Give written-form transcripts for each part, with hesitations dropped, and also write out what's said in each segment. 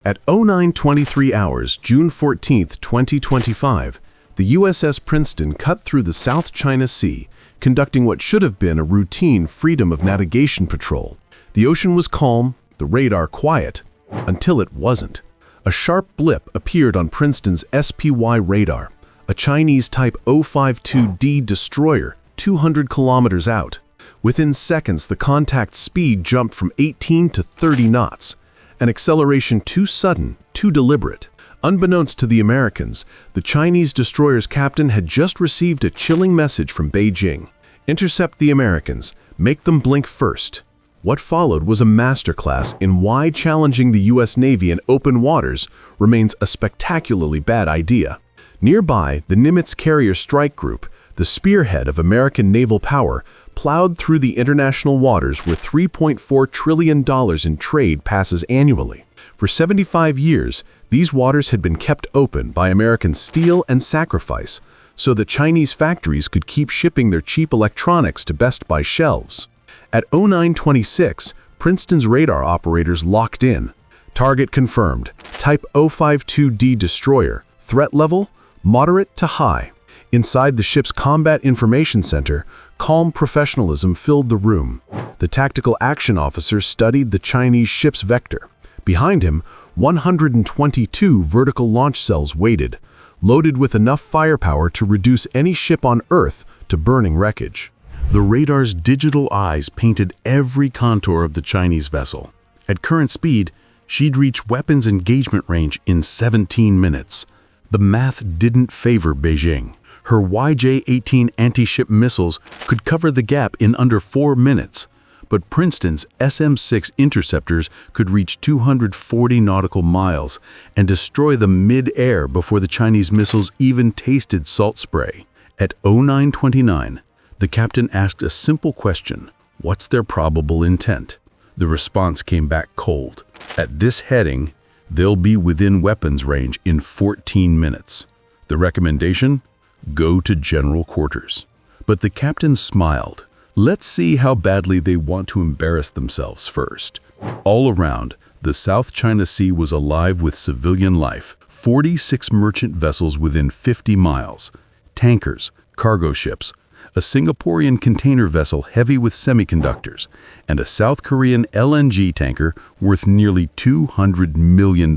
At 09:23 hours, June 14, 2025, the USS Princeton cut through the South China Sea, conducting what should have been a routine freedom of navigation patrol. The ocean was calm, the radar quiet, until it wasn't. A sharp blip appeared on Princeton's SPY radar, a Chinese Type 052D destroyer 200 kilometers out. Within seconds, the contact speed jumped from 18 to 30 knots, an acceleration too sudden, too deliberate. Unbeknownst to the Americans, the Chinese destroyer's captain had just received a chilling message from Beijing. Intercept the Americans, make them blink first. What followed was a masterclass in why challenging the U.S. Navy in open waters remains a spectacularly bad idea. Nearby, the Nimitz carrier strike group, the spearhead of American naval power, plowed through the international waters where $3.4 trillion in trade passes annually. For 75 years, these waters had been kept open by American steel and sacrifice so that Chinese factories could keep shipping their cheap electronics to Best Buy shelves. At 09:26, Princeton's radar operators locked in. Target confirmed. Type 052D destroyer. Threat level? Moderate to high. Inside the ship's Combat Information Center, calm professionalism filled the room. The tactical action officer studied the Chinese ship's vector. Behind him, 122 vertical launch cells waited, loaded with enough firepower to reduce any ship on Earth to burning wreckage. The radar's digital eyes painted every contour of the Chinese vessel. At current speed, she'd reach weapons engagement range in 17 minutes. The math didn't favor Beijing. Her YJ-18 anti-ship missiles could cover the gap in under 4 minutes, but Princeton's SM-6 interceptors could reach 240 nautical miles and destroy them mid-air before the Chinese missiles even tasted salt spray. At 09:29, the captain asked a simple question: what's their probable intent? The response came back cold. At this heading, they'll be within weapons range in 14 minutes. The recommendation? Go to general quarters. But the captain smiled. Let's see how badly they want to embarrass themselves first. All around, the South China Sea was alive with civilian life. 46 merchant vessels within 50 miles, tankers, cargo ships, a Singaporean container vessel heavy with semiconductors, and a South Korean LNG tanker worth nearly $200 million.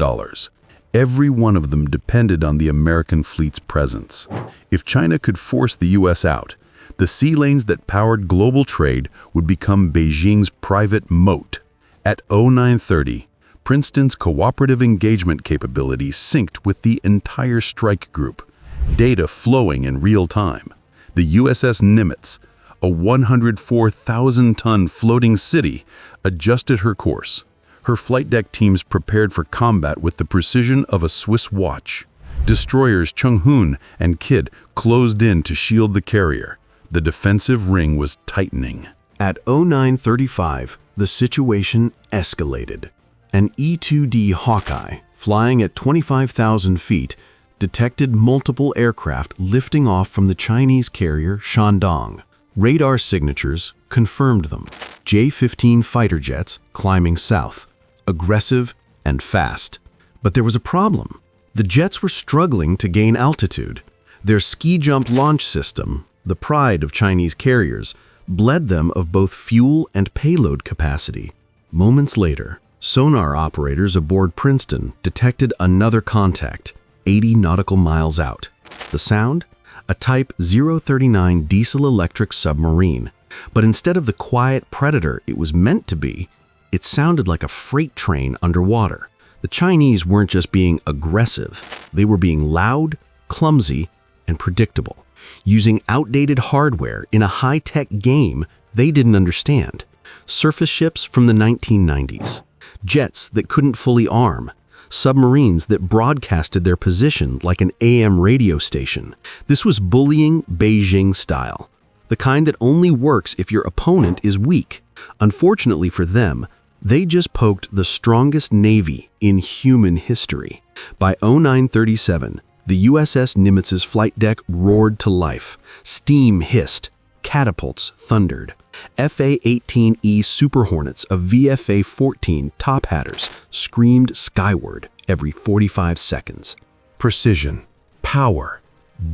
Every one of them depended on the American fleet's presence. If China could force the U.S. out, the sea lanes that powered global trade would become Beijing's private moat. At 09:30, Princeton's cooperative engagement capability synced with the entire strike group, data flowing in real time. The USS Nimitz, a 104,000-ton floating city, adjusted her course. Her flight deck teams prepared for combat with the precision of a Swiss watch. Destroyers Chenghoon and Kidd closed in to shield the carrier. The defensive ring was tightening. At 09:35, the situation escalated. An E-2D Hawkeye, flying at 25,000 feet, detected multiple aircraft lifting off from the Chinese carrier Shandong. Radar signatures confirmed them. J-15 fighter jets climbing south, aggressive and fast. But there was a problem. The jets were struggling to gain altitude. Their ski-jump launch system, the pride of Chinese carriers, bled them of both fuel and payload capacity. Moments later, sonar operators aboard Princeton detected another contact, 80 nautical miles out. The sound? A Type 039 diesel-electric submarine. But instead of the quiet predator it was meant to be, it sounded like a freight train underwater. The Chinese weren't just being aggressive, they were being loud, clumsy, and predictable, using outdated hardware in a high-tech game they didn't understand. Surface ships from the 1990s, jets that couldn't fully arm, submarines that broadcasted their position like an AM radio station. This was bullying Beijing style, the kind that only works if your opponent is weak. Unfortunately for them, they just poked the strongest navy in human history. By 09:37, the USS Nimitz's flight deck roared to life. Steam hissed, catapults thundered. FA-18E Super Hornets of VFA-14 top hatters screamed skyward. every 45 seconds. Precision, power,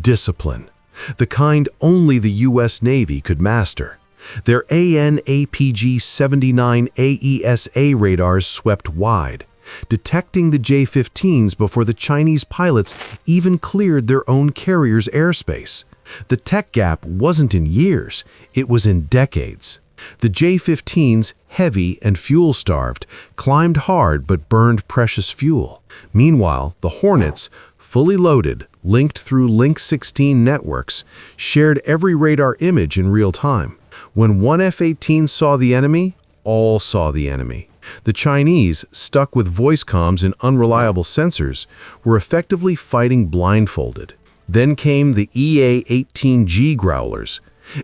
discipline, the kind only the U.S. Navy could master. Their AN/APG-79 AESA radars swept wide, detecting the J-15s before the Chinese pilots even cleared their own carrier's airspace. The tech gap wasn't in years, it was in decades. The J-15s, heavy and fuel-starved, climbed hard but burned precious fuel. Meanwhile, the Hornets, fully loaded, linked through Link 16 networks, shared every radar image in real time. When one F-18 saw the enemy, all saw the enemy. The Chinese, stuck with voice comms and unreliable sensors, were effectively fighting blindfolded. Then came the EA-18G growlers,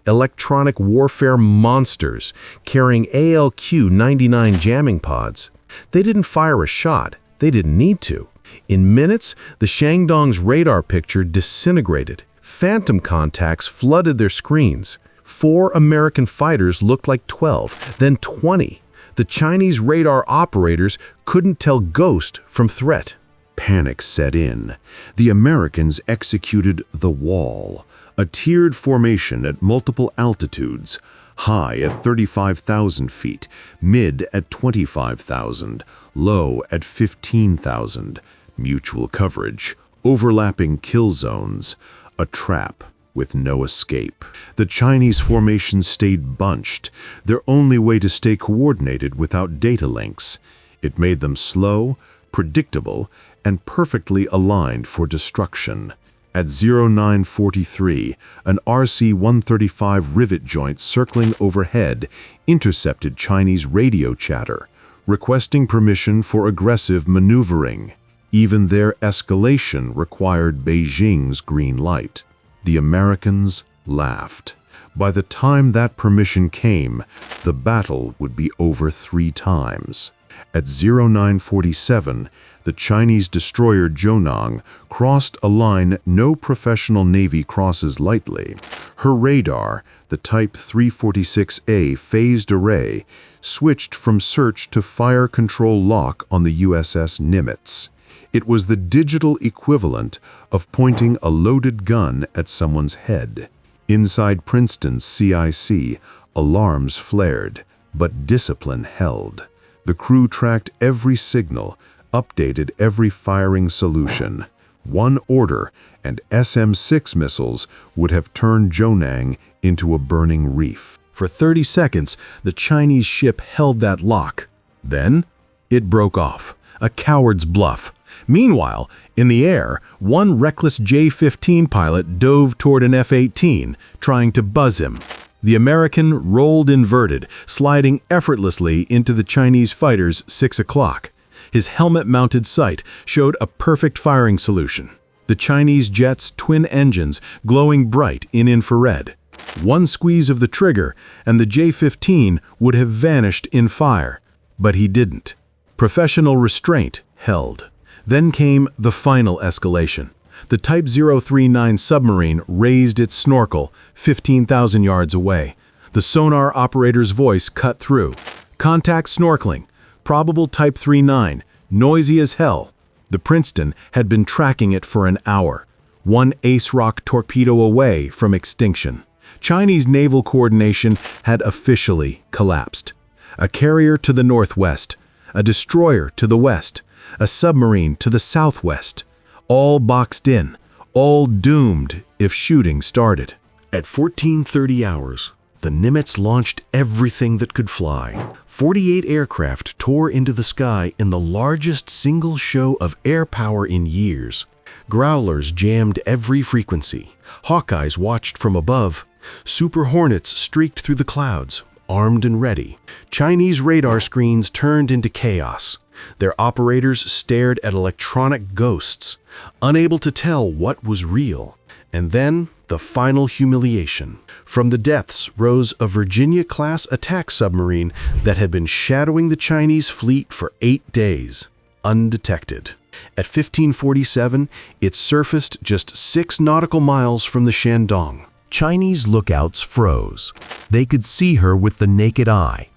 electronic warfare monsters carrying ALQ-99 jamming pods. They didn't fire a shot. They didn't need to. In minutes, the Shandong's radar picture disintegrated. Phantom contacts flooded their screens. 4 American fighters looked like 12, then 20. The Chinese radar operators couldn't tell ghost from threat. Panic set in. The Americans executed the Wall, a tiered formation at multiple altitudes, high at 35,000 feet, mid at 25,000, low at 15,000. Mutual coverage, overlapping kill zones, a trap with no escape. The Chinese formation stayed bunched, their only way to stay coordinated without data links. It made them slow, predictable, and perfectly aligned for destruction. At 0943, an RC-135 rivet joint circling overhead intercepted Chinese radio chatter, requesting permission for aggressive maneuvering. Even their escalation required Beijing's green light. The Americans laughed. By the time that permission came, the battle would be over 3 times. At 0947, the Chinese destroyer Zhonang crossed a line no professional Navy crosses lightly. Her radar, the Type 346A phased array, switched from search to fire control lock on the USS Nimitz. It was the digital equivalent of pointing a loaded gun at someone's head. Inside Princeton's CIC, alarms flared, but discipline held. The crew tracked every signal, updated every firing solution. One order, and SM-6 missiles would have turned Zhonang into a burning reef. For 30 seconds, the Chinese ship held that lock. Then, it broke off, a coward's bluff. Meanwhile, in the air, one reckless J-15 pilot dove toward an F-18, trying to buzz him. The American rolled inverted, sliding effortlessly into the Chinese fighter's 6 o'clock. His helmet-mounted sight showed a perfect firing solution. The Chinese jet's twin engines glowing bright in infrared. One squeeze of the trigger, and the J-15 would have vanished in fire. But he didn't. Professional restraint held. Then came the final escalation. The Type 039 submarine raised its snorkel 15,000 yards away. The sonar operator's voice cut through. Contact snorkeling. Probable Type 39. Noisy as hell. The Princeton had been tracking it for an hour. One Ace Rock torpedo away from extinction. Chinese naval coordination had officially collapsed. A carrier to the northwest. A destroyer to the west. A submarine to the southwest. All boxed in, all doomed if shooting started. At 14:30 hours, the Nimitz launched everything that could fly. 48 aircraft tore into the sky in the largest single show of air power in years. Growlers jammed every frequency. Hawkeyes watched from above. Super Hornets streaked through the clouds, armed and ready. Chinese radar screens turned into chaos. Their operators stared at electronic ghosts, unable to tell what was real. And then, the final humiliation. From the depths rose a Virginia-class attack submarine that had been shadowing the Chinese fleet for 8 days, undetected. At 1547, it surfaced just 6 nautical miles from the Shandong. Chinese lookouts froze. They could see her with the naked eye.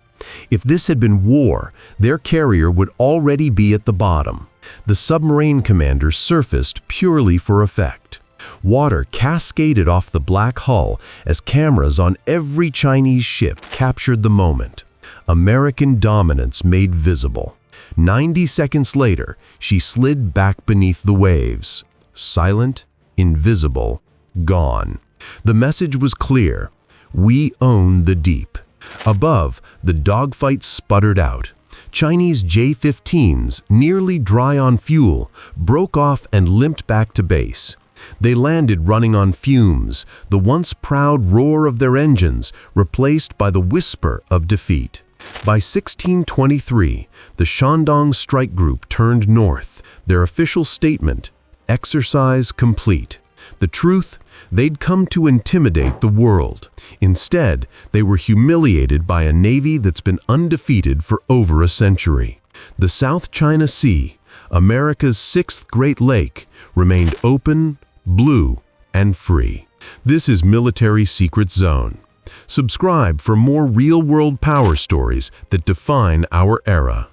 If this had been war, their carrier would already be at the bottom. The submarine commander surfaced purely for effect. Water cascaded off the black hull as cameras on every Chinese ship captured the moment. American dominance made visible. 90 seconds later, she slid back beneath the waves. Silent, invisible, gone. The message was clear. We own the deep. Above, the dogfight sputtered out. Chinese J-15s, nearly dry on fuel, broke off and limped back to base. They landed running on fumes, the once proud roar of their engines replaced by the whisper of defeat. By 1623, the Shandong Strike Group turned north, their official statement, "Exercise complete." The truth, they'd come to intimidate the world. Instead, they were humiliated by a navy that's been undefeated for over a century. The South China Sea, America's sixth Great Lake, remained open, blue, and free. This is Military Secret Zone. Subscribe for more real-world power stories that define our era.